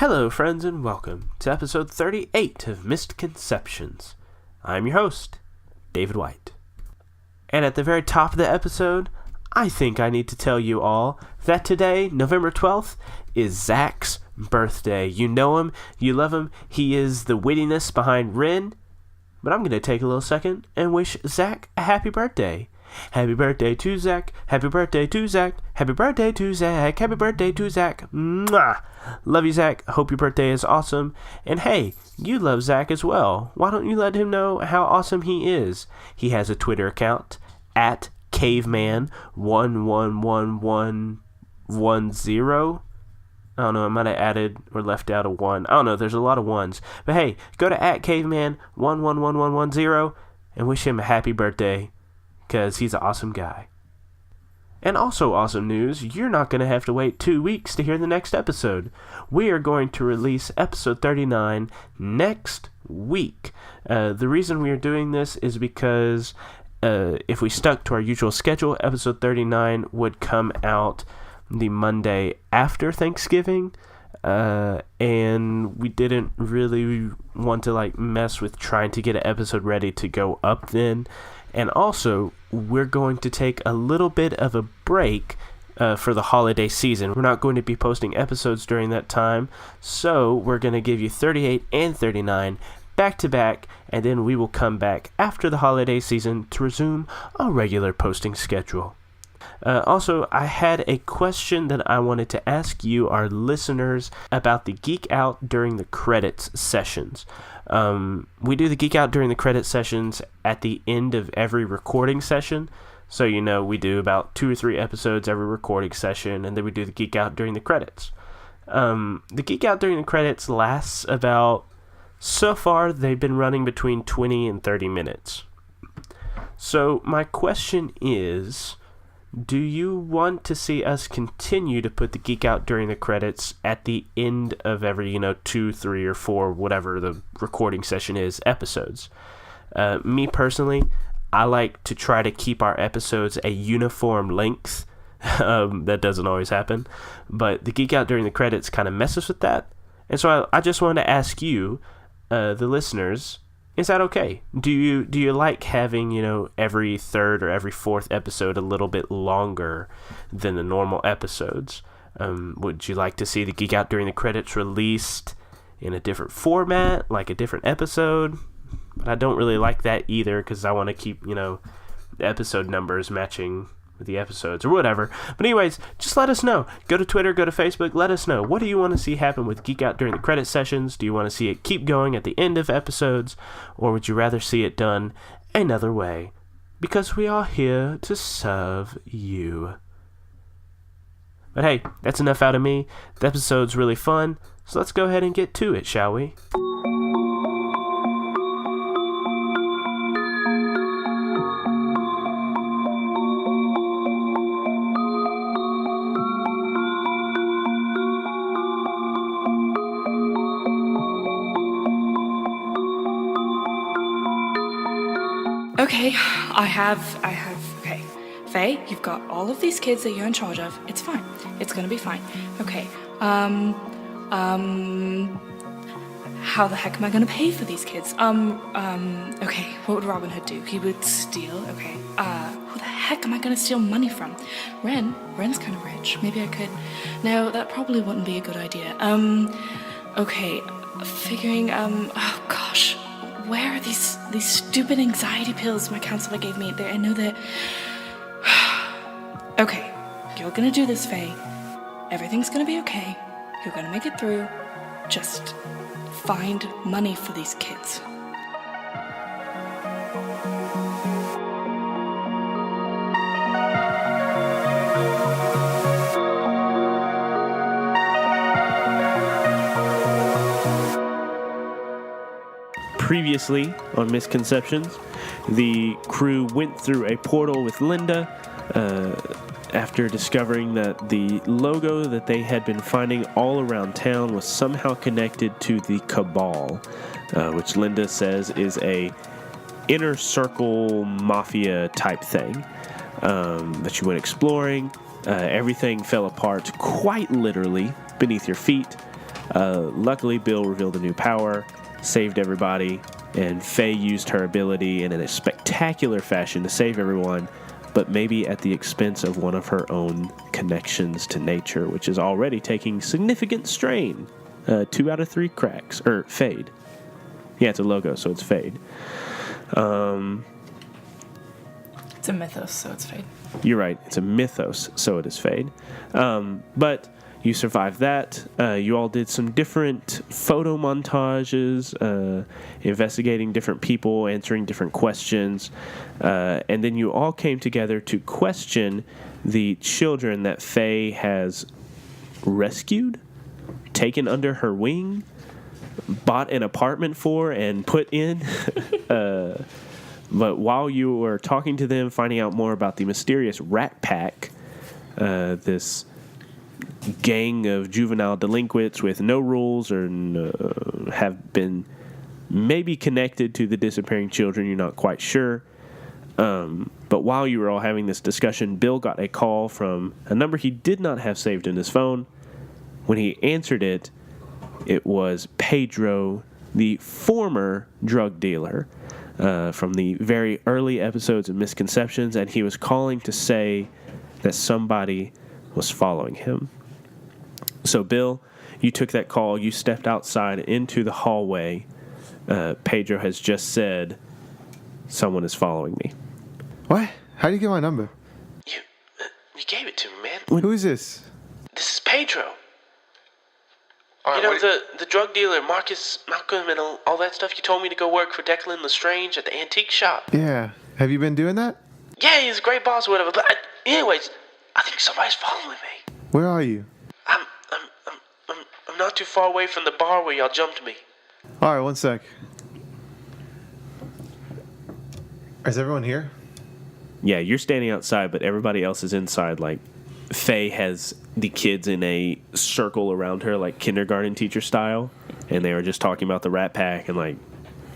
Hello, friends, and welcome to episode 38 of Mistconceptions. I'm your host, David White. And at the very top of the episode, I think I need to tell you all that today, November 12th, is Zach's birthday. You know him, you love him, he is the wittiness behind Ren. But I'm going to take a little second and wish Zach a happy birthday. Happy birthday to Zach, happy birthday to Zach, happy birthday to Zach, happy birthday to Zach. Mwah! Love you, Zach. Hope your birthday is awesome. And hey, you love Zach as well. Why don't you let him know how awesome he is? He has a Twitter account, at caveman111110. I don't know, I might have added or left out a 1. I don't know, there's a lot of 1s. But hey, go to at caveman111110 and wish him a happy birthday, because he's an awesome guy. And also awesome news, you're not going to have to wait 2 weeks to hear the next episode. We are going to release episode 39 next week. The reason we are doing this is because if we stuck to our usual schedule, episode 39 would come out the Monday after Thanksgiving. And we didn't really want to mess with trying to get an episode ready to go up then. And also, we're going to take a little bit of a break for the holiday season. We're not going to be posting episodes during that time, so we're going to give you 38 and 39 back to back, and then we will come back after the holiday season to resume our regular posting schedule. Also, I had a question that I wanted to ask you, our listeners, about the Geek Out during the credits sessions. We do the Geek Out during the credits sessions at the end of every recording session. So, we do about 2 or 3 episodes every recording session, and then we do the Geek Out during the credits. The Geek Out during the credits lasts about, so far, they've been running between 20 and 30 minutes. So, my question is, do you want to see us continue to put the Geek Out during the credits at the end of every, 2, 3, or 4, whatever the recording session is, episodes? Me personally, I like to try to keep our episodes a uniform length. That doesn't always happen. But the Geek Out during the credits kind of messes with that. And so I just wanted to ask you, the listeners, is that okay? Do you like having, every third or every fourth episode a little bit longer than the normal episodes? Would you like to see the Geek Out during the credits released in a different format, like a different episode? But I don't really like that either, because I want to keep, the episode numbers matching with the episodes or whatever. But anyways, just let us know. Go to Twitter, go to Facebook, let us know. What do you want to see happen with Geek Out during the credit sessions? Do you want to see it keep going at the end of episodes? Or would you rather see it done another way? Because we are here to serve you. But hey, that's enough out of me. The episode's really fun, so let's go ahead and get to it, shall we? Okay, I have, okay. Faye, you've got all of these kids that you're in charge of. It's fine. It's gonna be fine. Okay, how the heck am I gonna pay for these kids? Okay, what would Robin Hood do? He would steal, okay. Who the heck am I gonna steal money from? Ren's kind of rich. Maybe I could, no, that probably wouldn't be a good idea. Okay, figuring, oh gosh. Where are these stupid anxiety pills my counselor gave me? I know that... Okay, you're gonna do this, Faye. Everything's gonna be okay. You're gonna make it through. Just find money for these kids. Previously on Misconceptions, the crew went through a portal with Linda after discovering that the logo that they had been finding all around town was somehow connected to the Cabal, which Linda says is a inner circle mafia type thing that you went exploring. Everything fell apart quite literally beneath your feet. Luckily, Bill revealed a new power, saved everybody, and Faye used her ability in a spectacular fashion to save everyone, but maybe at the expense of one of her own connections to nature, which is already taking significant strain. 2 out of 3 cracks. Fade. Yeah, it's a logo, so it's fade. It's a mythos, so it's fade. You're right. It's a mythos, so it is fade. But you survived that. You all did some different photo montages, investigating different people, answering different questions. And then you all came together to question the children that Faye has rescued, taken under her wing, bought an apartment for, and put in. But while you were talking to them, finding out more about the mysterious Rat Pack, this gang of juvenile delinquents with no rules or have been maybe connected to the disappearing children, you're not quite sure. But while you were all having this discussion, Bill got a call from a number he did not have saved in his phone. When he answered it, it was Pedro, the former drug dealer from the very early episodes of Misconceptions, and he was calling to say that somebody was following him. So, Bill, you took that call. You stepped outside into the hallway. Pedro has just said, someone is following me. What? How do you get my number? You gave it to me, man. Who is this? This is Pedro. You know, the drug dealer, Marcus, Malcolm, and all that stuff. You told me to go work for Declan Lestrange at the antique shop. Yeah. Have you been doing that? Yeah, he's a great boss or whatever. But anyways, I think somebody's following me. Where are you? I'm not too far away from the bar where y'all jumped me. All right, one sec. Is everyone here? Yeah, you're standing outside, but everybody else is inside. Like, Faye has the kids in a circle around her, like kindergarten teacher style, and they were just talking about the Rat Pack and like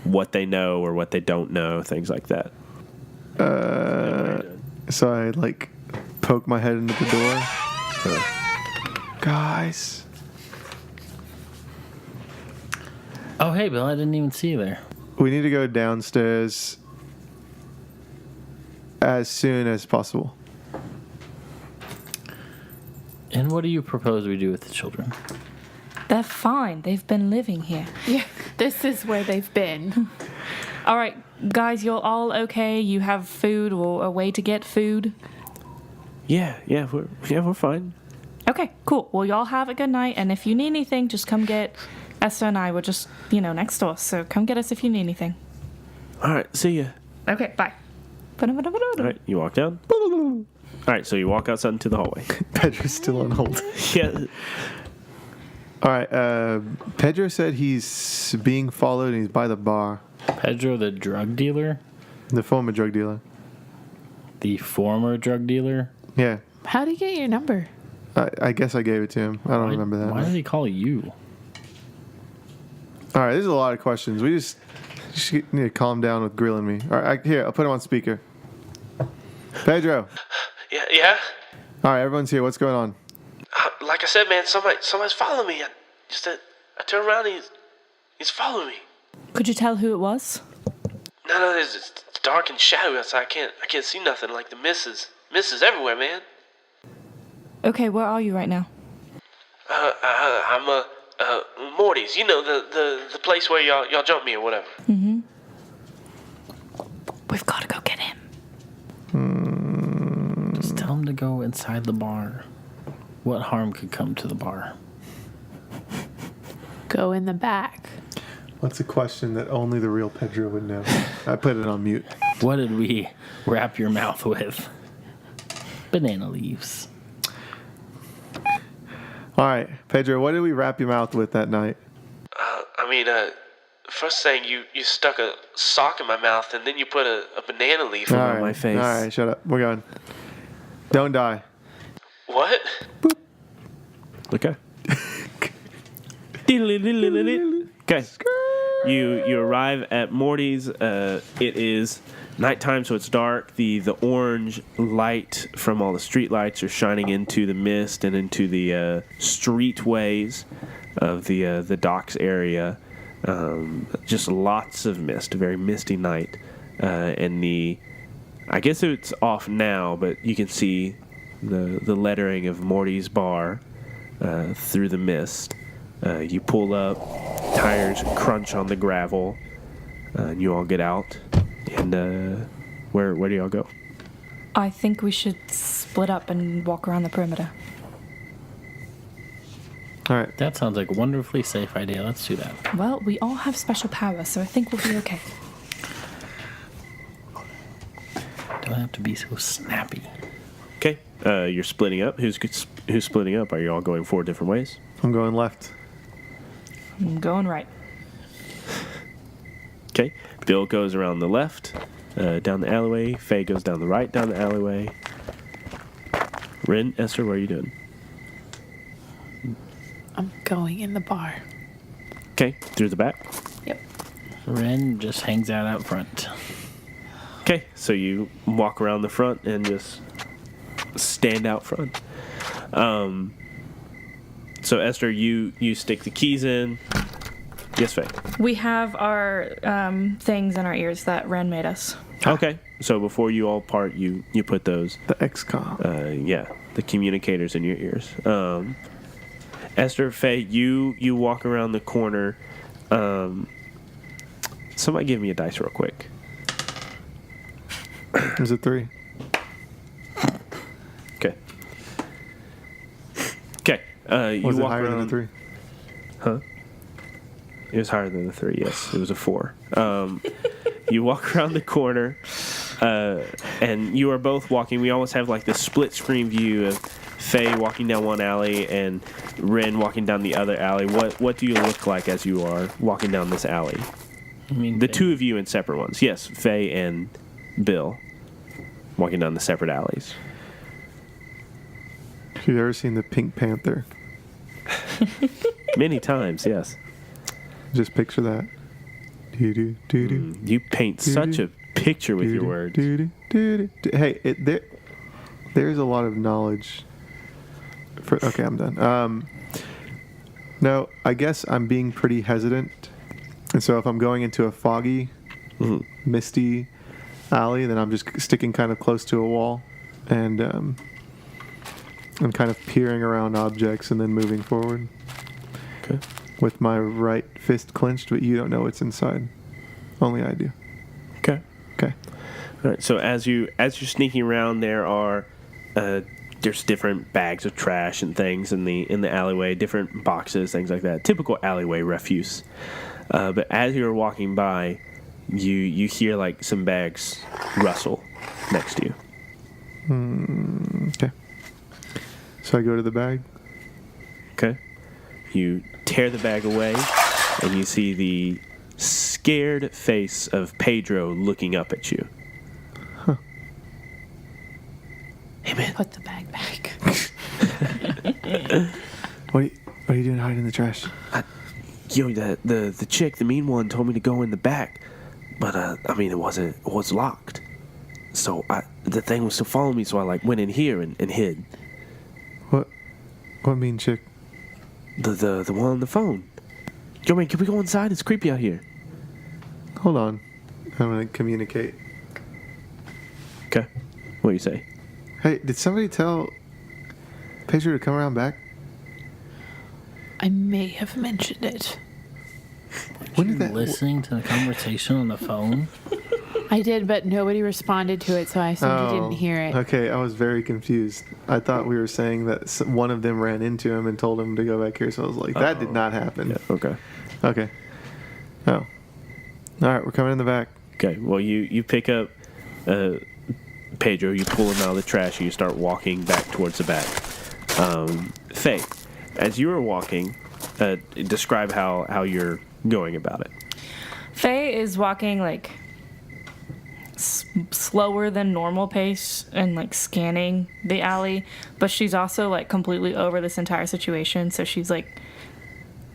what they know or what they don't know, things like that. So I like poke my head into the door. Guys. Oh, hey, Bill, I didn't even see you there. We need to go downstairs as soon as possible. And what do you propose we do with the children? They're fine. They've been living here. Yeah, this is where they've been. All right, guys, you're all okay? You have food or a way to get food? Yeah, we're fine. Okay, cool. Well, y'all have a good night, and if you need anything, just come get Esther and I. We're just, next door, so come get us if you need anything. All right, see ya. Okay, bye. All right, you walk down. All right, so you walk outside into the hallway. Pedro's still on hold. Yeah. All right, Pedro said he's being followed and he's by the bar. Pedro, the drug dealer? The former drug dealer. The former drug dealer? Yeah. How did he get your number? I guess I gave it to him. I don't remember that. Why did he call you? All right, there's a lot of questions. We just need to calm down with grilling me. All right, here, I'll put him on speaker. Pedro. Yeah? All right, everyone's here. What's going on? Like I said, man, somebody's following me. I turn around and he's following me. Could you tell who it was? No, it's dark and shadowy outside. I can't see nothing. Like the mist is everywhere, man. Okay, where are you right now? I'm Morty's. You know, the place where y'all jumped me or whatever. Mm-hmm. We've got to go get him. Just tell him to go inside the bar. What harm could come to the bar? Go in the back. What's a question that only the real Pedro would know? I put it on mute. What did we wrap your mouth with? Banana leaves. All right, Pedro, what did we wrap your mouth with that night? First thing, you stuck a sock in my mouth, and then you put a banana leaf on my face. All right, shut up. We're going. Don't die. What? Boop. Okay. Okay. You arrive at Morty's. It is nighttime, so it's dark. The orange light from all the street lights are shining into the mist and into the streetways. of the docks area. Just lots of mist, a very misty night, and I guess it's off now, but you can see the lettering of Morty's Bar through the mist. You pull up, tires crunch on the gravel, and you all get out. And where do y'all go? I think we should split up and walk around the perimeter. All right. That sounds like a wonderfully safe idea. Let's do that. Well, we all have special powers, so I think we'll be okay. Don't have to be so snappy. Okay, you're splitting up. Who's splitting up? Are you all going 4 different ways? I'm going left. I'm going right. Okay, Bill goes around the left, down the alleyway. Faye goes down the right, down the alleyway. Rin, Esther, what are you doing? I'm going in the bar. Okay, through the back. Yep. Ren just hangs out front. Okay, so you walk around the front and just stand out front. So Esther, you stick the keys in. Yes, Faye. We have our things in our ears that Ren made us. Okay, so before you all part, you put those. The XCOM. Yeah, the communicators in your ears. Esther, Faye, you walk around the corner. Somebody give me a dice real quick. There's a 3. Okay. Okay. You Was it walk higher around. than a 3? Huh? It was higher than a 3. Yes, it was a 4. You walk around the corner, and you are both walking. We almost have like this split screen view of Faye walking down one alley and Ren walking down the other alley. What do you look like as you are walking down this alley? I mean, The two of you in separate ones. Yes, Faye and Bill walking down the separate alleys. Have you ever seen the Pink Panther? Many times, yes. Just picture that. Doo-doo, doo-doo, You paint such a picture with your doo-doo, words. doo-doo, doo-doo, doo-doo. Hey, there's a lot of knowledge. Okay, I'm done. No, I guess I'm being pretty hesitant. And so if I'm going into a foggy, misty alley, then I'm just sticking kind of close to a wall. And I'm kind of peering around objects and then moving forward. Okay. With my right fist clenched, but you don't know what's inside. Only I do. Okay. Okay. All right. So as you're sneaking around, there's different bags of trash and things in the alleyway, different boxes, things like that. Typical alleyway refuse. But as you're walking by, you hear like some bags rustle next to you. Okay. So I go to the bag. Okay. You tear the bag away, and you see the scared face of Pedro looking up at you. Huh. Hey, man. Put the bag back. What are you doing hiding in the trash? The chick, the mean one, told me to go in the back, but it was locked. So the thing was still following me, so I went in here and hid. What mean chick? The one on the phone. Yo, man, can we go inside? It's creepy out here. Hold on. I'm going to communicate. Okay. What do you say? Hey, did somebody tell Pedro to come around back? I may have mentioned it. When did that... Listening to the conversation on the phone? I did, but nobody responded to it, so I assumed you didn't hear it. Okay, I was very confused. I thought we were saying that one of them ran into him and told him to go back here, so I was like, that did not happen. Yeah, okay. Okay. Oh. All right, we're coming in the back. Okay, well, you pick up Pedro, you pull him out of the trash, and you start walking back towards the back. Faye, as you are walking, describe how you're going about it. Faye is walking slower than normal pace and scanning the alley, but she's also completely over this entire situation, so she's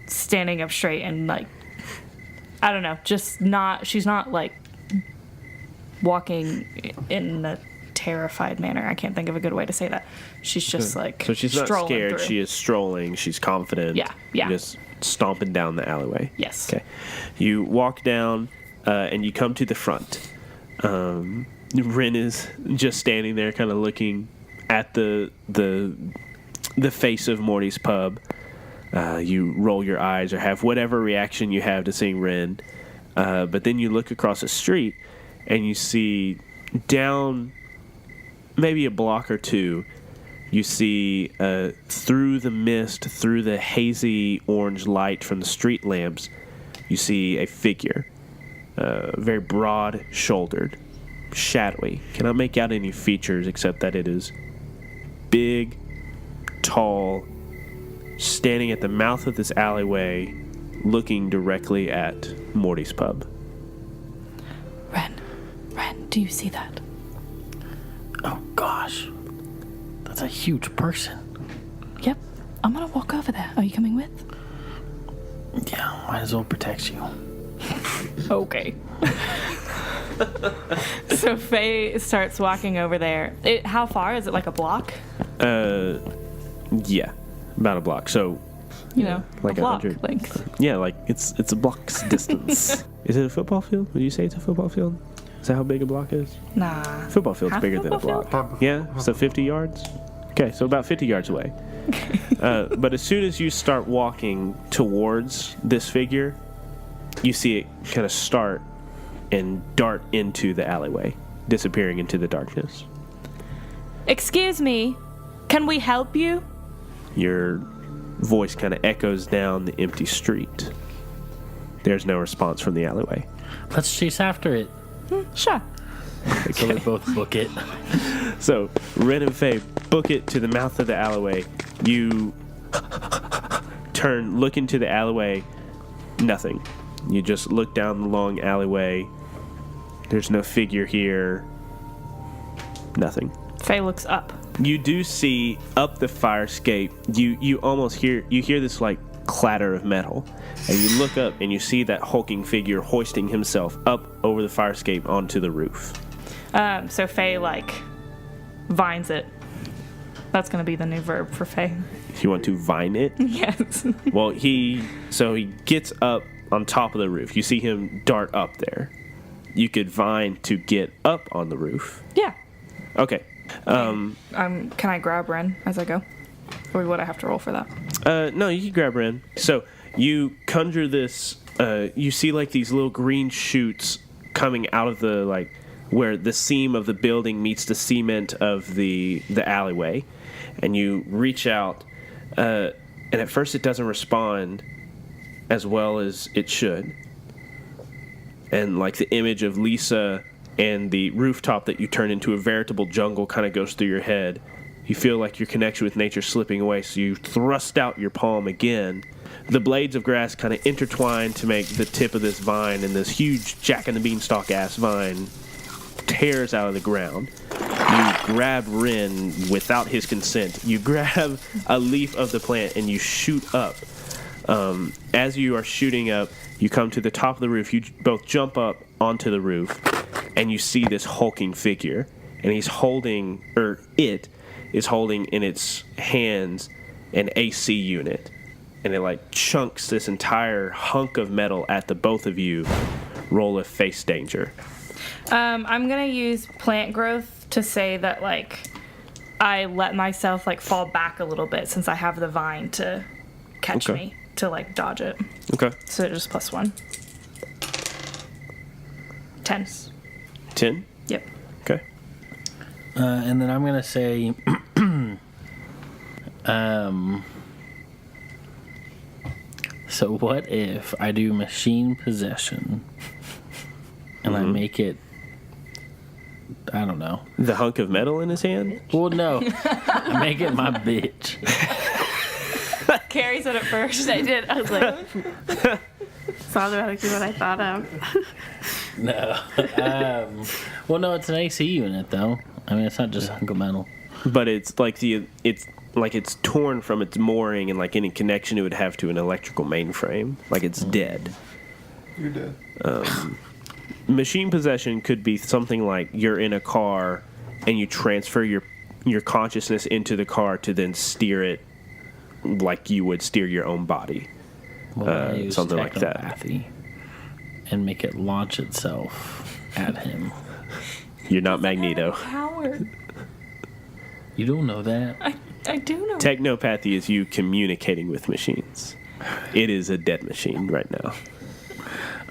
standing up straight and I don't know, she's not walking in a terrified manner. I can't think of a good way to say that. She's just So she's not scared. through. She is strolling. She's confident. Yeah. Just stomping down the alleyway. Yes. Okay. You walk down, and you come to the front. Ren is just standing there, kind of looking at the face of Morty's pub. You roll your eyes or have whatever reaction you have to seeing Ren. But then you look across the street and you see down maybe a block or two, you see through the mist, through the hazy orange light from the street lamps, you see a figure, very broad-shouldered, shadowy. Cannot make out any features except that it is big, tall, standing at the mouth of this alleyway, looking directly at Morty's pub. Ren, do you see that? Oh, gosh. That's a huge person. Yep. I'm gonna walk over there. Are you coming with? Yeah, might as well protect you. Okay. So Faye starts walking over there. How far? Is it like a block? Yeah, about a block. So, Like a block 100 length. Yeah, like it's a block's distance. Is it a football field? Would you say it's a football field? Is that how big a block is? Nah. Football field's Half bigger than a football block. Yeah, so 50 yards? Okay, so about 50 yards away. But as soon as you start walking towards this figure, you see it kind of start and dart into the alleyway, disappearing into the darkness. Excuse me. Can we help you? Your voice kind of echoes down the empty street. There's no response from the alleyway. Let's chase after it. Sure. So we both book it. So, Ren and Faye book it to the mouth of the alleyway. You look into the alleyway, nothing. You just look down the long alleyway. There's no figure here. Nothing. Faye looks up. You do see up the fire escape, you almost hear this like clatter of metal. And you look up and you see that hulking figure hoisting himself up over the fire escape onto the roof. So Faye vines it. That's gonna be the new verb for Faye. If you want to vine it. Yes. Well, he gets up on top of the roof. You see him dart up there. You could vine to get up on the roof. Yeah. Okay. Can I grab Ren as I go? Or would I have to roll for that? No, you can grab Ren. So you conjure this. You see like these little green shoots coming out of the where the seam of the building meets the cement of the alleyway, and you reach out. And at first, it doesn't respond as well as it should. And like the image of Lisa and the rooftop that you turn into a veritable jungle kind of goes through your head. You feel like your connection with nature slipping away, so you thrust out your palm again. The blades of grass kind of intertwine to make the tip of this vine, and this huge jack-and-the-beanstalk-ass vine tears out of the ground. You grab Ren without his consent. You grab a leaf of the plant, and you shoot up. As you are shooting up, you come to the top of the roof. You both jump up onto the roof, and you see this hulking figure. And it is holding in its hands an AC unit. And it chunks this entire hunk of metal at the both of you. Roll a face danger. I'm gonna use plant growth to say that I let myself fall back a little bit since I have the vine to catch me to dodge it. Okay. So just +1. 10. 10? Yep. Okay. And then I'm going to say, so what if I do machine possession and I make it, I don't know. The hunk of metal in his hand? Well, no. I make it my bitch. Carrie said it first. I did. I was like, it's automatically what I thought of. No. Well, no, it's an AC unit, though. I mean, it's not just a hunk of metal. But it's it's torn from its mooring and any connection it would have to an electrical mainframe. It's dead. You're dead. Machine possession could be something like you're in a car and you transfer your consciousness into the car to then steer it like you would steer your own body. Well, I use something like that. technopathy and make it launch itself at him. You're not Magneto. Howard. You don't know that. I do know. Technopathy is you communicating with machines. It is a dead machine right now.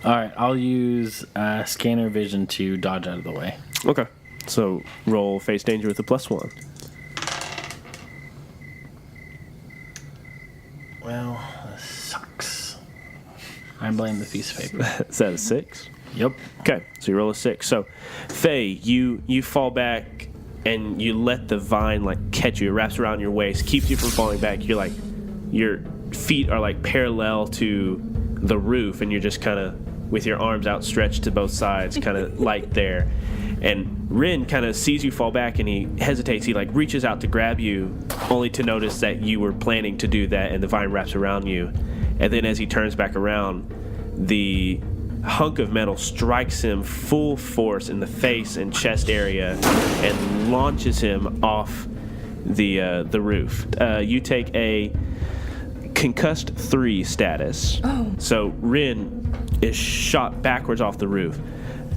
All right, I'll use scanner vision to dodge out of the way. Okay. So roll face danger with a +1. Well, this sucks. I blame the piece of paper. Is that a 6? Yep. Okay, so you roll a 6. So, Faye, you fall back and you let the vine like catch you. It wraps around your waist, keeps you from falling back. You're like, your feet are like parallel to the roof, and you're just kind of with your arms outstretched to both sides, kind of light there. And Rin kind of sees you fall back, and he hesitates. He like reaches out to grab you, only to notice that you were planning to do that, and the vine wraps around you. And then as he turns back around, the hunk of metal strikes him full force in the face and chest area and launches him off the roof. You take a concussed 3 status. Oh. So Rin is shot backwards off the roof,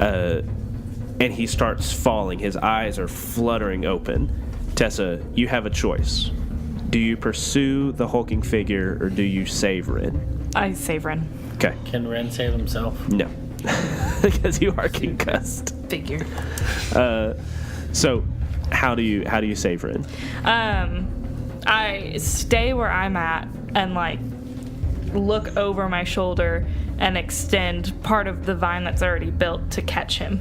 and he starts falling. His eyes are fluttering open. Tessa, you have a choice. Do you pursue the hulking figure, or do you save Rin? I save Ren. Okay. Can Ren save himself? No. Because you are concussed. Figure. So how do you save Rin? I stay where I'm at and like look over my shoulder and extend part of the vine that's already built to catch him.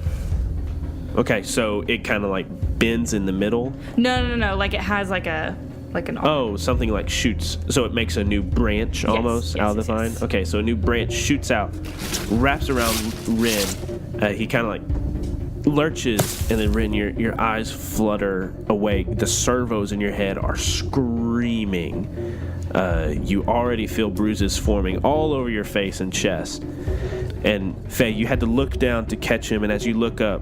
Okay, so it kind of like bends in the middle. No. Like it has like an arm. Oh, something like shoots. So it makes a new branch almost out of the vine. Yes. Okay, so a new branch shoots out, wraps around Rin. He kind of like lurches, and then Rin, your eyes flutter awake. The servos in your head are screaming. You already feel bruises forming all over your face and chest. And Faye, you had to look down to catch him, and as you look up,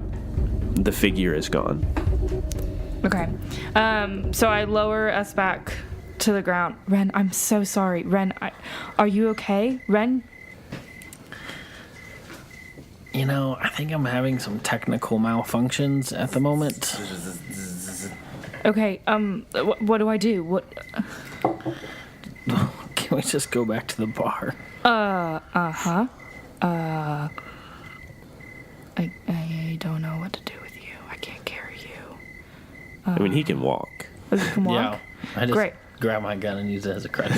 the figure is gone. Okay. So I lower us back to the ground. Ren, I'm so sorry. Ren, are you okay? Ren? You know, I think I'm having some technical malfunctions at the moment. Okay, what do I do? What? Can we just go back to the bar? Uh-huh. I don't know what to do with you. I can't carry you. I mean, he can walk. Oh, you can walk? Yeah. I just Great. grab my gun and use it as a crutch.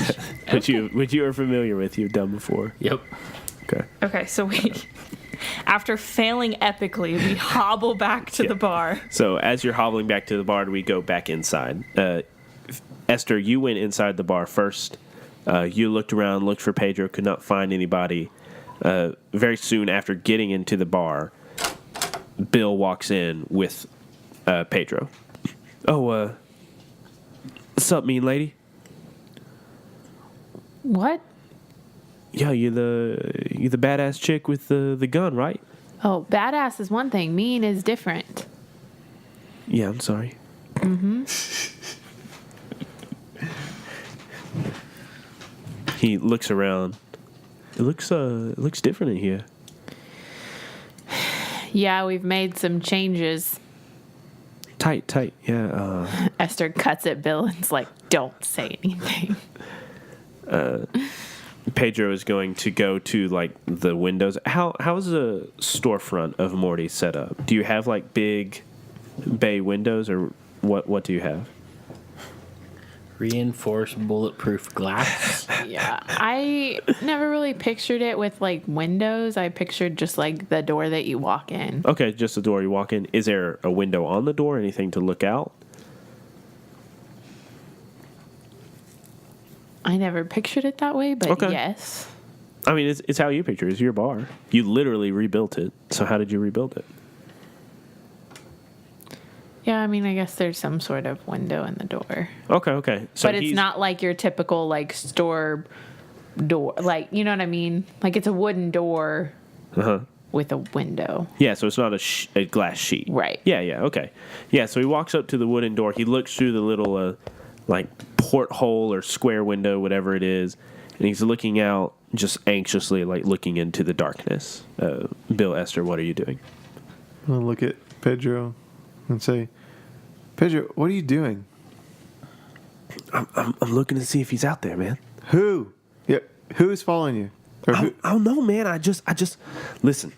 Which you are familiar with. You've done before. Yep. Okay. Okay, so we, after failing epically, we hobble back to the bar. So as you're hobbling back to the bar, we go back inside. Esther, you went inside the bar first. You looked around, looked for Pedro, could not find anybody. Very soon after getting into the bar, Bill walks in with Pedro. Oh, what's up, mean lady? What? Yeah, you the badass chick with the gun, right? Oh, badass is one thing. Mean is different. Yeah, I'm sorry. Mm-hmm. He looks around. It looks different in here. Yeah, we've made some changes. Tight. Yeah. Esther cuts at Bill and's like, don't say anything. Pedro is going to go to like the windows. How's the storefront of Morty set up? Do you have like big bay windows, or what do you have? Reinforced bulletproof glass. Yeah, I never really pictured it with like windows. I pictured just like the door that you walk in. Okay, just the door you walk in. Is there a window on the door? Anything to look out? I never pictured it that way, but Okay. yes. I mean, it's how you picture it. It's your bar. You literally rebuilt it. So how did you rebuild it? Yeah, I mean, I guess there's some sort of window in the door. Okay. So but it's not like your typical like store door. Like, you know what I mean? Like it's a wooden door with a window. Yeah, so it's not a glass sheet. Right. Yeah, okay. Yeah, so he walks up to the wooden door. He looks through the little, like, porthole or square window, whatever it is, and he's looking out just anxiously, like looking into the darkness. Bill, Esther, what are you doing? I'm gonna look at Pedro and say, Pedro, what are you doing? I'm looking to see if he's out there, man. Who? Yeah, who is following you? Or who? I don't know, man. I just listen.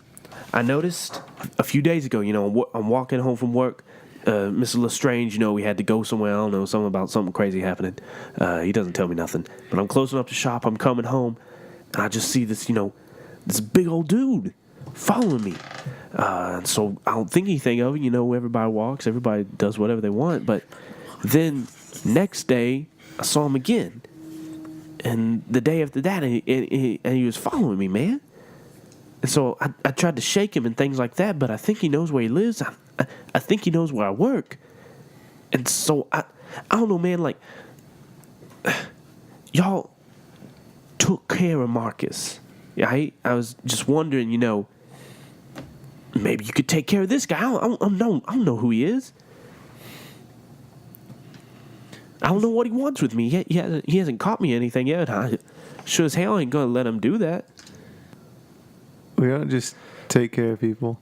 I noticed a few days ago. I'm walking home from work. Mr. Lestrange, we had to go somewhere. I don't know, something about something crazy happening. He doesn't tell me nothing. But I'm closing up the shop. I'm coming home, and I just see this, this big old dude following me. And so I don't think anything of it. Everybody walks. Everybody does whatever they want. But then next day, I saw him again. And the day after that, and he was following me, man. And so I tried to shake him and things like that, but I think he knows where he lives. I think he knows where I work. And so I don't know, man, like, y'all took care of Marcus. I was just wondering, maybe you could take care of this guy. I don't know who he is. I don't know what he wants with me. He hasn't caught me anything yet. I sure as hell ain't gonna let him do that. We don't just take care of people.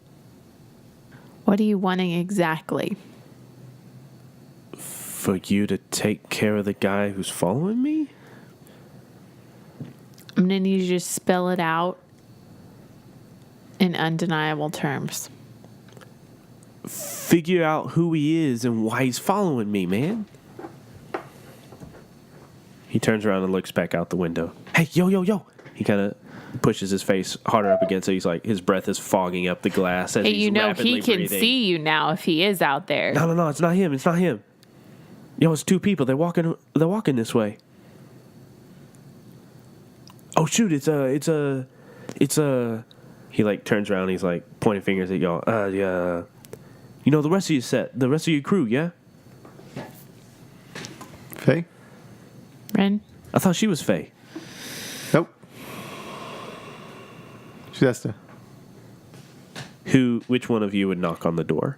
What are you wanting exactly? For you to take care of the guy who's following me? I'm gonna need you to spell it out in undeniable terms. Figure out who he is and why he's following me, man. He turns around and looks back out the window. Hey, yo. He kind of pushes his face harder up against it. He's like, his breath is fogging up the glass as Hey, he's rapidly he can breathing. see you now if he is out there. No, it's not him. Yo, it's two people. They're walking this way. Oh shoot, it's a. He like turns around and he's like pointing fingers at y'all. Yeah. The rest of your set, the rest of your crew, yeah? Faye? Ren? I thought she was Faye. Nope. She's Esther. Which one of you would knock on the door?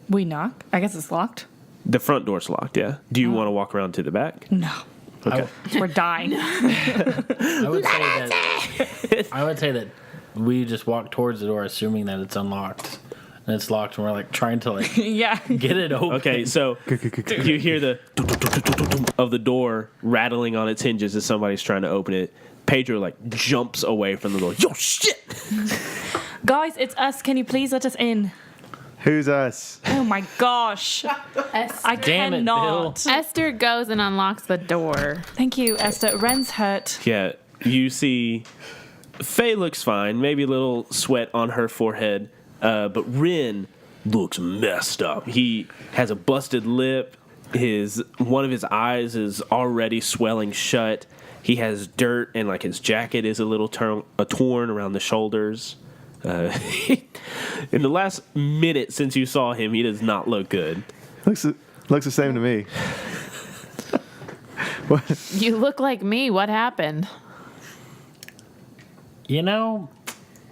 We knock. I guess it's locked. The front door's locked, yeah? Do you want to walk around to the back? No. Okay. We're dying. I would say that we just walk towards the door assuming that it's unlocked. And it's locked and we're like trying to like Yeah. get it open. Okay, so you hear the of the door rattling on its hinges as somebody's trying to open it. Pedro like jumps away from the door. Yo, shit! Guys, it's us. Can you please let us in? Who's us? Oh my gosh. I Damn it, cannot. Bill. Esther goes and unlocks the door. Thank you, Esther. Ren's hurt. Yeah, you see Faye looks fine, maybe a little sweat on her forehead, but Ren looks messed up. He has a busted lip. One of his eyes is already swelling shut. He has dirt, and like his jacket is a little torn around the shoulders. In the last minute since you saw him, he does not look good. Looks the same to me. What? You look like me. What happened? I'm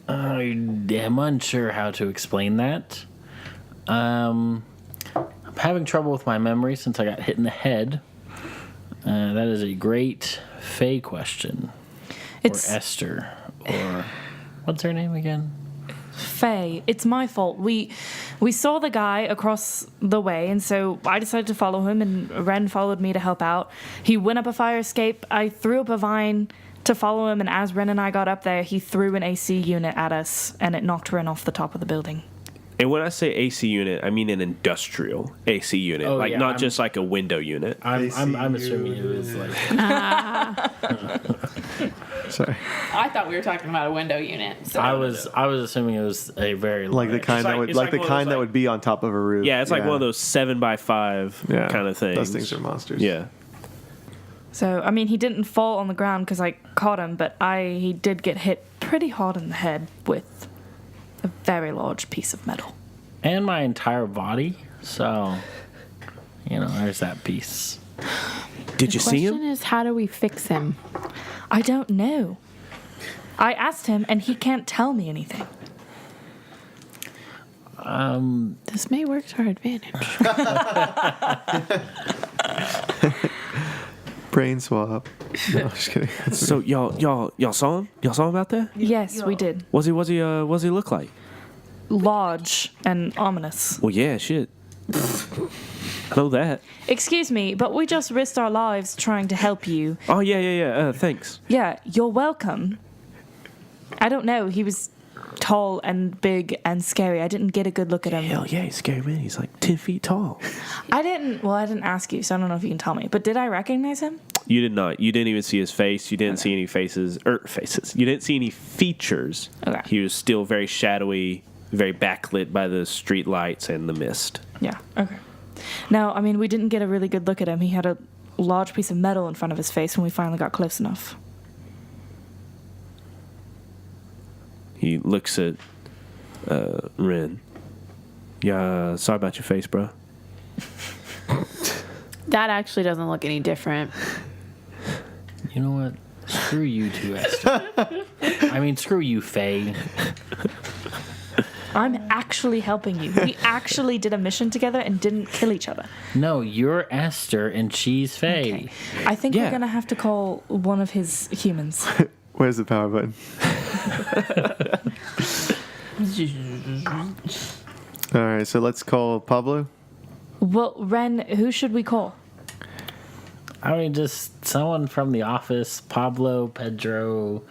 unsure how to explain that. I'm having trouble with my memory since I got hit in the head. That is a great Faye question. It's or Esther. Or what's her name again? Faye. It's my fault. We saw the guy across the way, and so I decided to follow him, and Ren followed me to help out. He went up a fire escape. I threw up a vine to follow him, and as Ren and I got up there, he threw an AC unit at us, and it knocked Ren off the top of the building. And when I say AC unit, I mean an industrial AC unit, not just like a window unit. I'm assuming it was like. Sorry. I thought we were talking about a window unit. So. I was assuming it was a very Like the kind that would that would be on top of a roof. Yeah, it's like one of those 7x5 kind of things. Those things are monsters. Yeah. So, I mean, he didn't fall on the ground because I caught him, but he did get hit pretty hard in the head with a very large piece of metal. And my entire body. So, there's that piece. Did you see The him? question is, how do we fix him? I don't know. I asked him, and he can't tell me anything. This may work to our advantage. Brain swap. No, I'm just kidding. So y'all saw him? Y'all saw him out there? Yes, we did. What's he look like? Large and ominous. Well, yeah, shit. I know that. Excuse me, but we just risked our lives trying to help you. Oh, yeah. Thanks. Yeah, you're welcome. I don't know. He was tall and big and scary. I didn't get a good look at him. Hell yeah, he's scary, man. He's like 10 feet tall. I didn't ask you, so I don't know if you can tell me. But did I recognize him? You did not. You didn't even see his face. You didn't see any faces. You didn't see any features. Okay. He was still very shadowy, very backlit by the street lights and the mist. Yeah, okay. Now, I mean, we didn't get a really good look at him. He had a large piece of metal in front of his face when we finally got close enough. He looks at Ren. Yeah, sorry about your face, bro. That actually doesn't look any different. You know what? Screw you two, Esther. I mean, screw you, Faye. I'm actually helping you. We actually did a mission together and didn't kill each other. No, you're Esther and she's Faye. Okay. I think we're going to have to call one of his humans. Where's the power button? All right, so let's call Pablo. Well, Ren, who should we call? I mean, just someone from the office. Pablo, Pedro,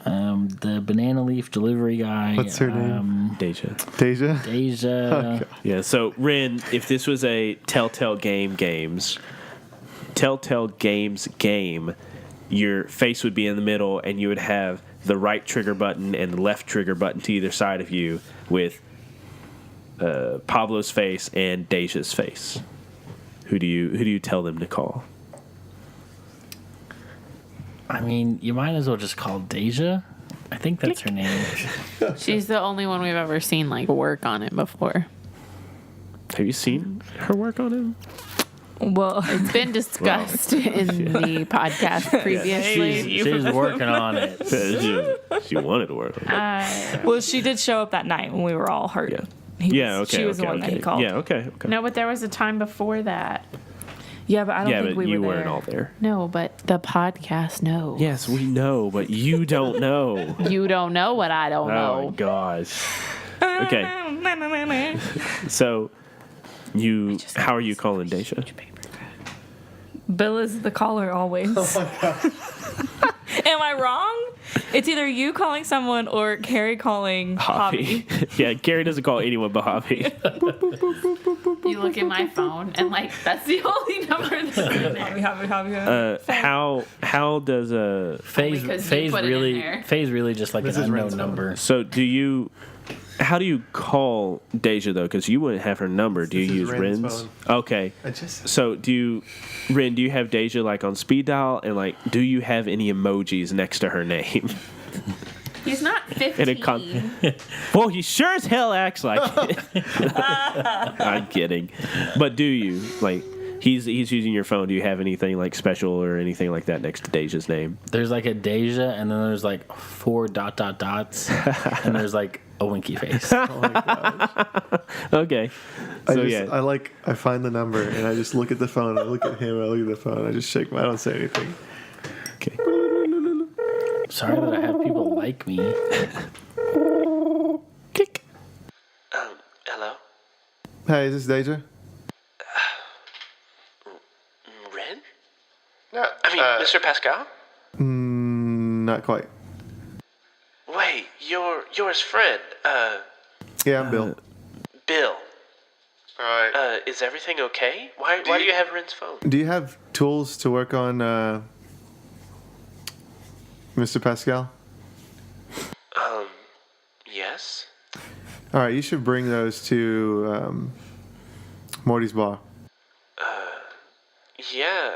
the banana leaf delivery guy. What's her name? Deja. Deja? Deja. Okay. Yeah, so Ren, if this was a Telltale game, your face would be in the middle and you would have the right trigger button and the left trigger button to either side of you with Pablo's face and Deja's face. Who do you tell them to call? I mean, you might as well just call Deja. I think that's her name. She's the only one we've ever seen like work on it before. Have you seen her work on him? Well, It's been discussed in the podcast previously. She's working on it. She wanted to work on it. well, she did show up that night when we were all hurt. Yeah. She was the one that he called. Yeah, okay. No, but there was a time before that. Yeah, but I don't think we were you there. weren't all there. No, but the podcast knows. Yes, we know, but you don't know. You don't know what I don't Oh know. my gosh. Okay. So, how are you calling Deja? Bill is the caller always. Oh my God. Am I wrong? It's either you calling someone or Carrie calling Hobby. Yeah, Carrie doesn't call anyone but Hobby. You look at my phone and like that's the only number that's in there. How does Faye's because you put it in there. really just like This an is unknown Ren's number. So how do you call Deja though? Because you wouldn't have her number. Do you This is use Ren's Ren's? phone. Okay. Just So Ren, do you have Deja like on speed dial, and like do you have any emojis next to her name? He's not 15. Well, he sure as hell acts like it. I'm kidding. But do you like? He's using your phone. Do you have anything like special or anything like that next to Deja's name? There's like a Deja, and then there's like 4 ... dots, and there's like a winky face. oh my gosh. Okay. So I find the number and I just look at the phone. I look at him. I look at the phone. I just shake I don't say anything. Okay. Sorry that I have people like me. Click. Hello. Hey, is this Deja? Ren? No. I mean, Mr. Pascal? Not quite. Wait, you're his friend. Yeah, I'm Bill. Bill. Alright. Is everything okay? Why do you have Ren's phone? Do you have tools to work on Mr. Pascal? Yes. Alright, you should bring those to Morty's bar. Yeah,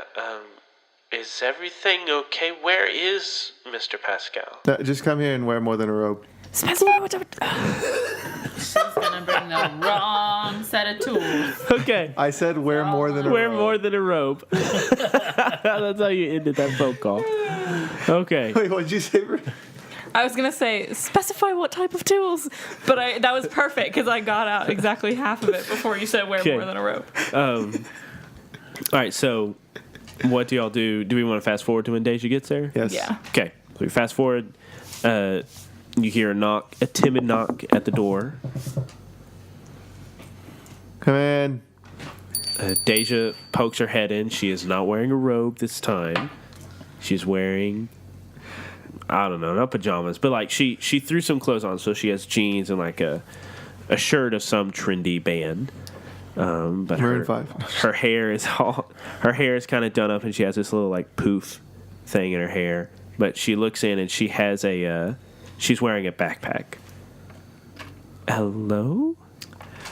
is everything okay? Where is Mr. Pascal? Just come here and wear more than a robe. Specify what. She's gonna bring the wrong set of tools. Okay. I said wear more than a Wear robe. more than a robe. That's how you ended that phone call. Okay. Wait, what did you say? I was gonna say specify what type of tools, but that was perfect because I got out exactly half of it before you said wear Okay. more than a rope. All right, so What do y'all do? Do we want to fast forward to when Deja gets there? Yes. Yeah. Okay. So we fast forward. You hear a timid knock at the door. Come in. Deja pokes her head in. She is not wearing a robe this time. She's wearing, I don't know, not pajamas, but like she threw some clothes on, so she has jeans and like a shirt of some trendy band. But Maroon 5. her hair is kind of done up, and she has this little like poof thing in her hair. But she looks in, and she has she's wearing a backpack. Hello?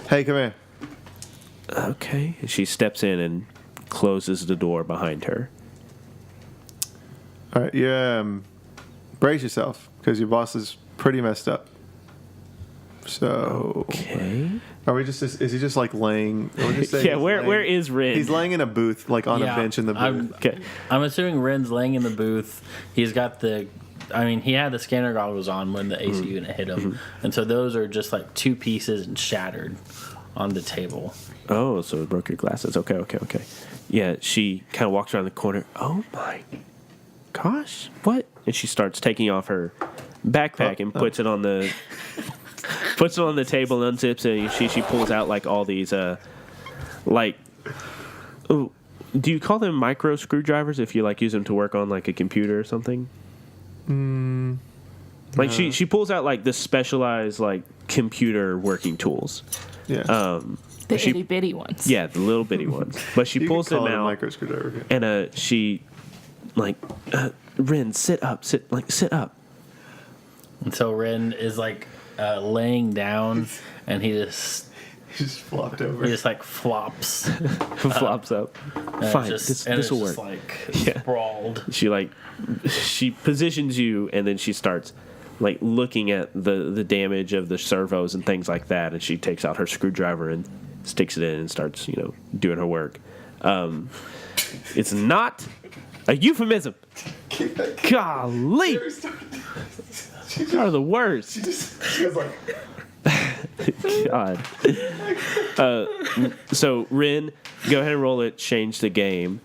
Hey, come here. Okay. And she steps in and closes the door behind her. All right, brace yourself because your boss is pretty messed up. So, Okay. are we just? Is he just like laying? Or just saying Yeah. he's Where laying- is Rin? He's laying in a booth, like on a bench in the booth. Okay. I'm assuming Ren's laying in the booth. He's got he had the scanner goggles on when the AC unit hit him. And so those are just like two pieces and shattered on the table. Oh, so it broke your glasses. Okay. Yeah, she kind of walks around the corner. Oh my gosh, what? And she starts taking off her backpack and puts it on the table and unzips it. And she pulls out like all these do you call them micro screwdrivers if you like use them to work on like a computer or something? Like she pulls out like the specialized like computer working tools. Yeah. The itty bitty ones. Yeah, the little bitty ones. But she You pulls could call them it a out. micro screwdriver. Yeah. And she, like, Rin, sit up. Sit up. And so Ren is like laying down and he just flopped over. He just like flops. Flops up. Fine, this will work. Just like Yeah. sprawled. She positions you, and then she starts, like, looking at the damage of the servos and things like that, and she takes out her screwdriver and sticks it in and starts, doing her work. It's not a euphemism. Golly! You are the worst. She was like, God. So Rin, go ahead and roll it. Change the game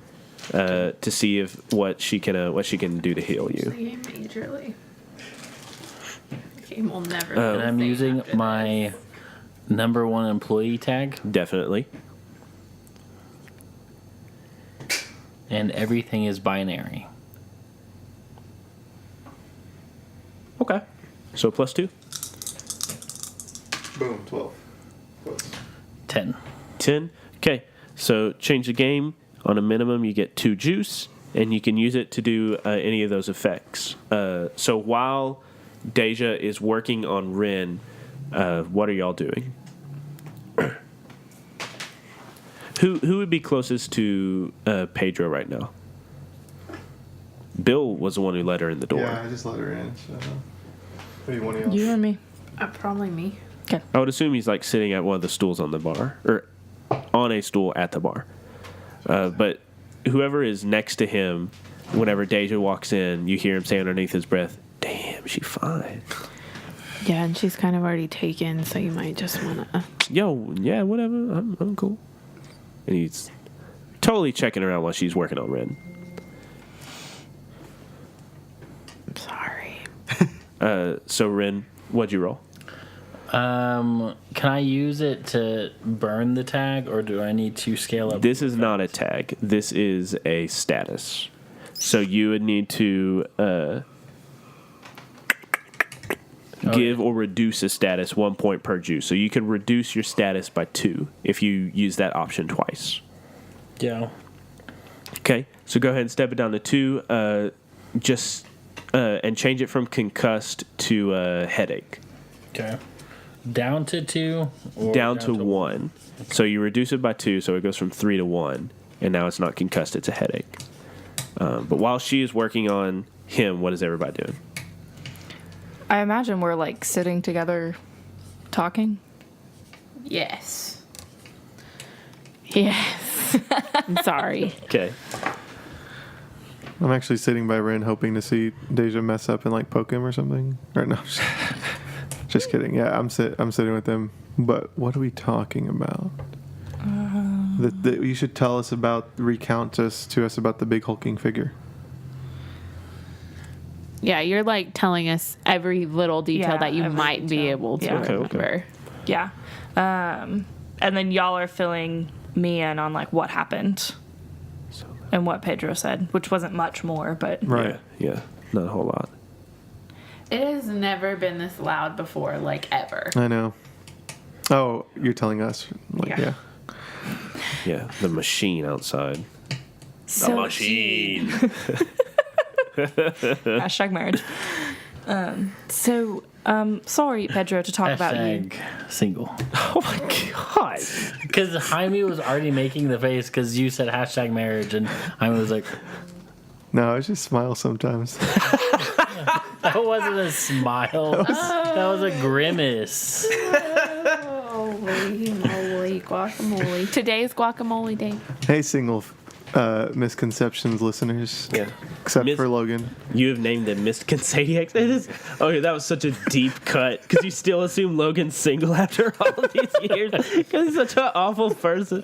to see what she can do to heal you. Game majorly. Game will never. And I'm using my number one employee tag, Definitely. and everything is binary. Okay. So +2. boom, 12. 10. 10. Okay. So change the game. On a minimum, you get 2 juice, and you can use it to do any of those effects. So while Deja is working on Rin, what are y'all doing? Who would be closest to Pedro right now? Bill was the one who let her in the door. Yeah, I just let her in. So. What do you want to You and me. Probably me. I would assume he's like sitting at one of the stools on the bar, or on a stool at the bar. But whoever is next to him, whenever Deja walks in, you hear him say underneath his breath, "Damn, she fine." Yeah, and she's kind of already taken, so you might just want to. Yo, yeah, whatever. I'm cool. And he's totally checking her out while she's working on Ren. I'm sorry. So Ren, what'd you roll? Can I use it to burn the tag, or do I need to scale up? This is not a tag. This is a status. So you would need to give or reduce a status 1 point per juice. So you can reduce your status by 2 if you use that option twice. Yeah. Okay, so go ahead and step it down to 2. And change it from concussed to headache. Okay. Down to 2? Or Down to 1. So you reduce it by 2, so it goes from 3 to 1. And now it's not concussed, it's a headache. But while she is working on him, what is everybody doing? I imagine we're like sitting together talking. Yes. Yes. I'm sorry. Okay. I'm actually sitting by Ren hoping to see Deja mess up and like poke him or something. Or no, just kidding. Yeah, I'm sitting with him. But what are we talking about? You should recount to us about the big hulking figure. Yeah, you're like telling us every little detail that you might be able to remember. Yeah. And then y'all are filling me in on like what happened and what Pedro said, which wasn't much more, but Right. Yeah, not a whole lot. It has never been this loud before, like ever. I know. Oh, you're telling us. Like, yeah. Yeah, the machine outside. So, The machine. Hashtag marriage. Sorry, Pedro, to talk about you. Hashtag single. Oh my god. Because Jaime was already making the face because you said hashtag marriage, and Jaime was like, No, I just smile sometimes. that wasn't a smile. That was a grimace. Holy moly, guacamole. Today's guacamole day. Hey, single Misconceptions listeners. Yeah. Except for Logan. You have named them Mistconceptions? Okay, that was such a deep cut. Because you still assume Logan's single after all of these years. Because he's such an awful person.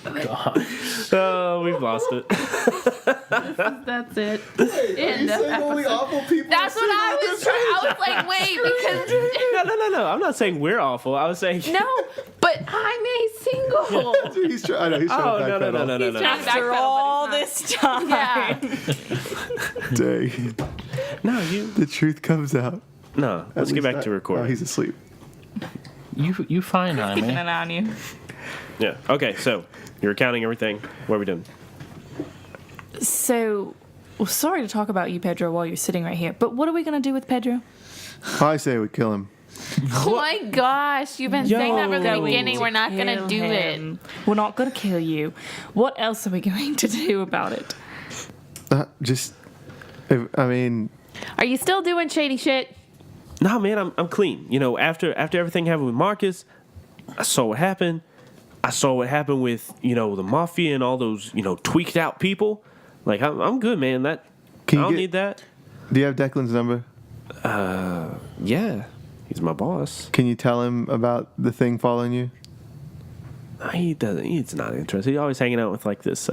God. Oh, we've lost it. That's it. Only awful people. That's what I was trying. I was like, wait, because No. I'm not saying we're awful. I was saying. no, but I'm single. He's trying. I know he's trying Oh, to backpedal. no. He's trying to After backpedal, all but he's this time. not. Yeah. Dang. No, you. The truth comes out. No, let's get back to Oh, recording. he's asleep. You fine, Keeping Jaime. an eye on you. Yeah. Okay, so you're recounting everything. What are we doing? So, sorry to talk about you, Pedro, while you're sitting right here, but what are we going to do with Pedro? I say we kill him. Oh my gosh, you've been saying that from the Yo. beginning. We're not going to Kill do him. it. We're not going to kill you. What else are we going to do about it? Are you still doing shady shit? No, man, I'm clean. You know, after everything happened with Marcus, I saw what happened. I saw what happened with, the mafia and all those, tweaked out people. Like, I'm good, man. I don't need that. Do you have Declan's number? Yeah, he's my boss. Can you tell him about the thing following you? He doesn't. He's not interested. He's always hanging out with like this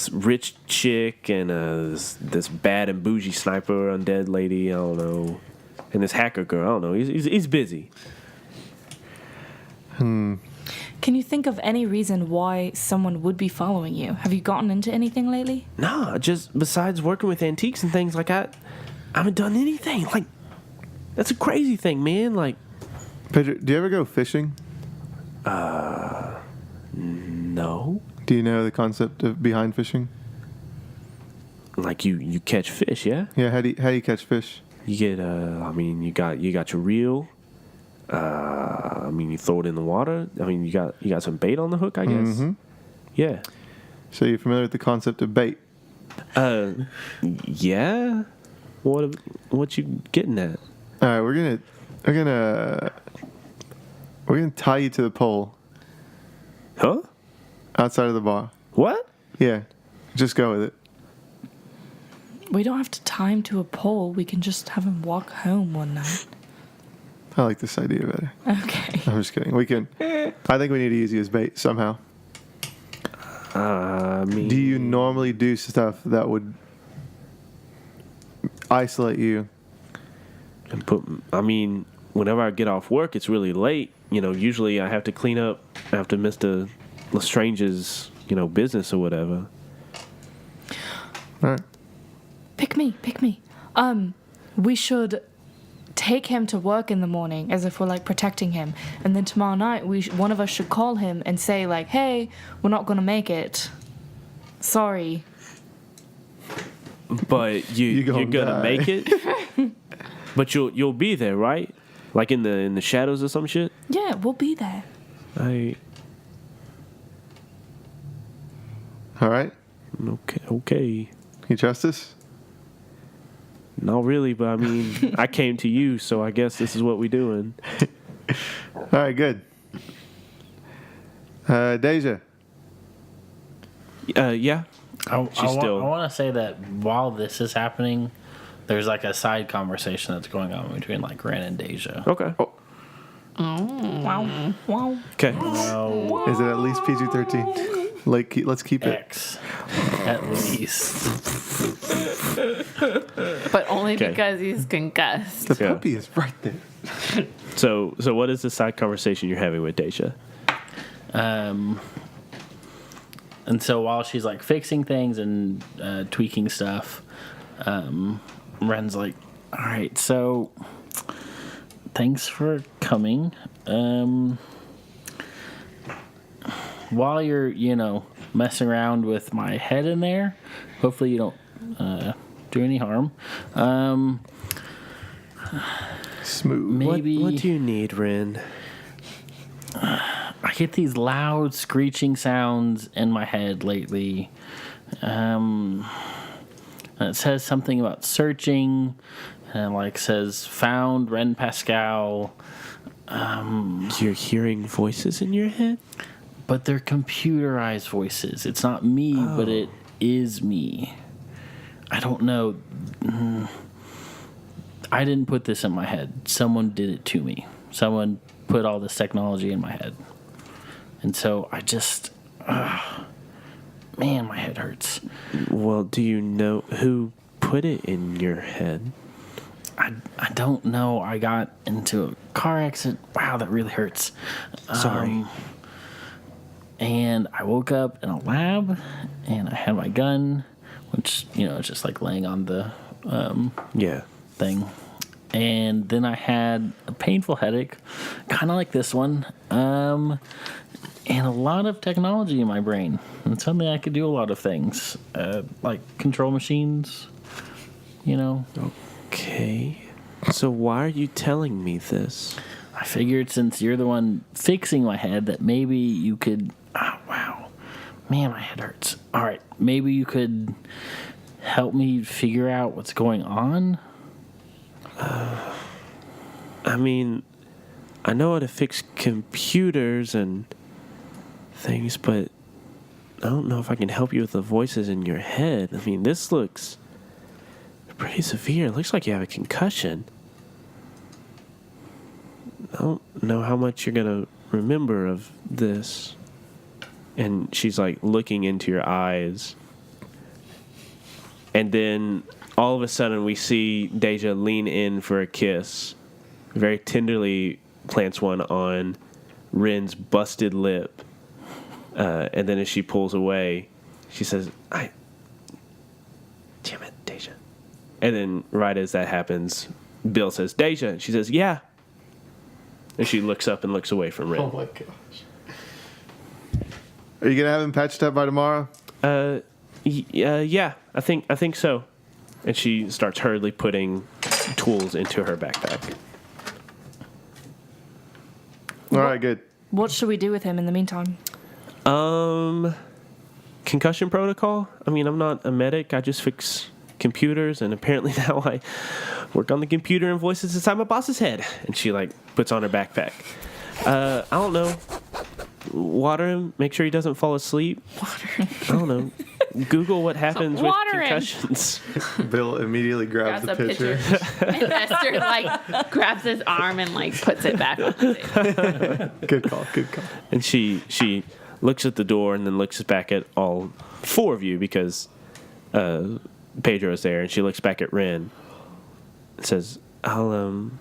rich chick and this bad and bougie sniper undead lady. I don't know, and this hacker girl. I don't know. He's busy. Can you think of any reason why someone would be following you? Have you gotten into anything lately? Nah, just besides working with antiques and things like I haven't done anything. Like, that's a crazy thing, man. Like, Pedro, do you ever go fishing? no. Do you know the concept of behind fishing? Like you catch fish, yeah? Yeah, how do you catch fish? You get you got your reel. You throw it in the water. You got some bait on the hook, I guess. Mm-hmm. Yeah. So you're familiar with the concept of bait? Yeah. What you getting at? All right, we're gonna tie you to the pole Huh? outside of the bar. What? Yeah, just go with it. We don't have to tie him to a pole. We can just have him walk home one night. I like this idea better. Okay. I'm just kidding. We can. I think we need to use you as bait somehow. Do you normally do stuff that would isolate you? And whenever I get off work, it's really late. Usually I have to clean up after Mr. Lestrange's, business or whatever. All right. Pick me. We should take him to work in the morning as if we're like protecting him, and then tomorrow night one of us should call him and say like, hey, we're not gonna make it, sorry. But you're gonna make it. But you'll be there, right? Like in the shadows or some shit. Yeah, we'll be there. All right. Okay. You trust us? Not really, but I came to you, so I guess this is what we doing. All right, good. Deja. Yeah. I She's still. want to say that while this is happening, there's like a side conversation that's going on between like Ren and Deja. Okay. Wow. Wow. Okay. No, Is it at least PG-13? Like, let's keep it. X at least. But only Okay. because he's concussed. The Yeah. puppy is right there. So what is the side conversation you're having with Deja? And so while she's like fixing things and tweaking stuff, Ren's like, all right, so thanks for coming. While you're, messing around with my head in there, hopefully you don't do any harm. Smooth. Maybe What do you need, Ren? I get these loud screeching sounds in my head lately. And it says something about searching, and like says found Ren Pascal, You're hearing voices in your head? but they're computerized voices. It's not me, but it is me. I don't know. I didn't put this in my head. Someone did it to me. Someone put all this technology in my head. And so I just, man, my head hurts. Well, do you know who put it in your head? I don't know. I got into a car accident. Wow, that really hurts. Sorry. And I woke up in a lab, and I had my gun, which, is just like laying on the Yeah. thing. And then I had a painful headache, kind of like this one, and a lot of technology in my brain. And suddenly I could do a lot of things, like control machines, Okay. So why are you telling me this? I figured since you're the one fixing my head that maybe you could... Oh, wow. Man, my head hurts. All right, maybe you could help me figure out what's going on? I mean, I know how to fix computers and things, but I don't know if I can help you with the voices in your head. I mean, this looks pretty severe. It looks like you have a concussion. I don't know how much you're going to remember of this. And she's like looking into your eyes. And then all of a sudden we see Deja lean in for a kiss. Very tenderly plants one on Ren's busted lip. And then as she pulls away, she says, damn it, Deja. And then right as that happens, Bill says, Deja. And she says, yeah. And she looks up and looks away from Ren. Oh my gosh. Are you gonna have him patched up by tomorrow? Yeah, I think so. And she starts hurriedly putting tools into her backpack. All right, good. What should we do with him in the meantime? Concussion protocol? I mean, I'm not a medic. I just fix computers, and apparently now I work on the computer and voices inside my boss's head. And she puts on her backpack. I don't know. Water him. Make sure he doesn't fall asleep. Water him. I don't know. Google what happens with water him. concussions. Bill immediately grabs the pitcher. And Esther grabs his arm and puts it back on the table. Good call. And she looks at the door and then looks back at all four of you because Pedro's there, and she looks back at Ren and says, I'll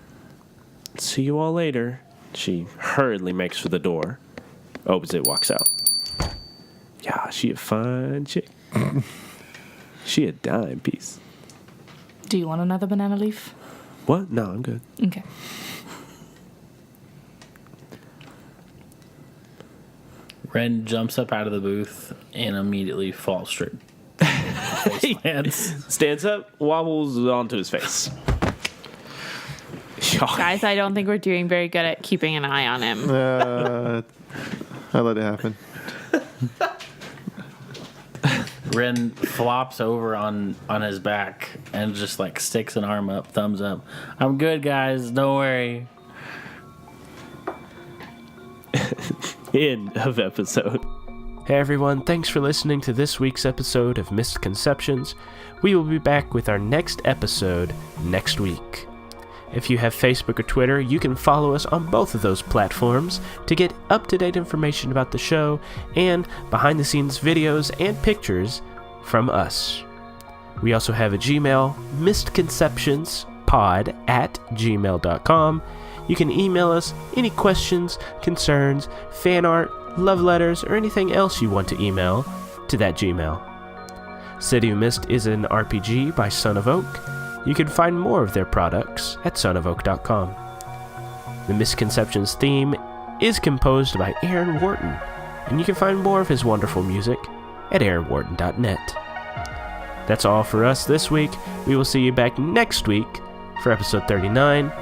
see you all later. She hurriedly makes for the door, opens it, walks out. Yeah, she a fine chick. She a dime piece. Do you want another banana leaf? What? No, I'm good. Okay. Ren jumps up out of the booth and immediately falls straight. Face plants. Stands up, wobbles onto his face. Guys, I don't think we're doing very good at keeping an eye on him. I let it happen. Ren flops over on his back and just sticks an arm up, thumbs up. I'm good, guys. Don't worry. End of episode. Hey everyone, thanks for listening to this week's episode of Mistconceptions. We will be back with our next episode next week. If you have Facebook or Twitter, you can follow us on both of those platforms to get up-to-date information about the show and behind-the-scenes videos and pictures from us. We also have a Gmail, mistconceptionspod@gmail.com. You can email us any questions, concerns, fan art, love letters, or anything else you want to email to that Gmail. City of Mist is an RPG by Son of Oak. You can find more of their products at sonofoak.com. The Misconceptions theme is composed by Aaron Wharton, and you can find more of his wonderful music at aaronwharton.net. That's all for us this week. We will see you back next week for episode 39,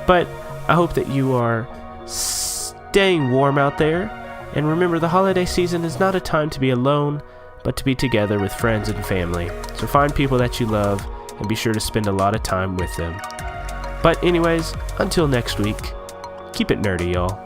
but I hope that you are staying warm out there, and remember the holiday season is not a time to be alone, but to be together with friends and family. So find people that you love, and be sure to spend a lot of time with them. But anyways, until next week, keep it nerdy, y'all.